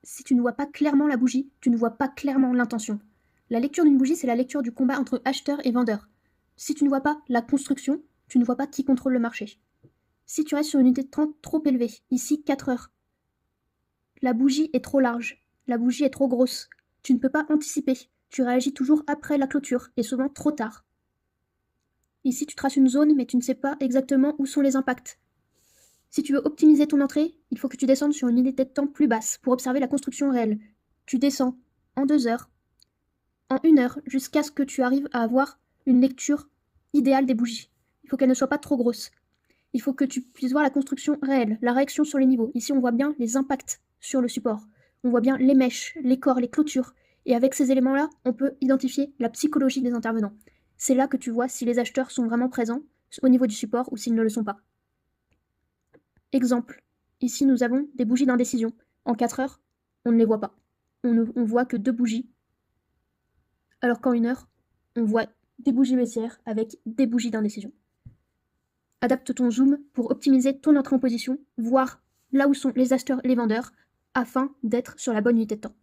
Si tu ne vois pas clairement la bougie, tu ne vois pas clairement l'intention. La lecture d'une bougie, c'est la lecture du combat entre acheteur et vendeur. Si tu ne vois pas la construction, tu ne vois pas qui contrôle le marché. Si tu restes sur une unité de temps trop élevée, ici 4 heures, la bougie est trop large, la bougie est trop grosse. Tu ne peux pas anticiper. Tu réagis toujours après la clôture, et souvent trop tard. Ici, tu traces une zone, mais tu ne sais pas exactement où sont les impacts. Si tu veux optimiser ton entrée, il faut que tu descendes sur une unité de temps plus basse pour observer la construction réelle. Tu descends en 2 heures, en 1 heure, jusqu'à ce que tu arrives à avoir une lecture idéale des bougies. Il faut qu'elle ne soit pas trop grosse. Il faut que tu puisses voir la construction réelle, la réaction sur les niveaux. Ici, on voit bien les impacts sur le support. On voit bien les mèches, les corps, les clôtures. Et avec ces éléments-là, on peut identifier la psychologie des intervenants. C'est là que tu vois si les acheteurs sont vraiment présents au niveau du support ou s'ils ne le sont pas. Exemple. Ici, nous avons des bougies d'indécision. En 4 heures, on ne les voit pas. On voit que 2 bougies, alors qu'en 1 heure, on voit des bougies baissières avec des bougies d'indécision. Adapte ton zoom pour optimiser ton entrée en position, voir là où sont les acheteurs et les vendeurs, afin d'être sur la bonne unité de temps.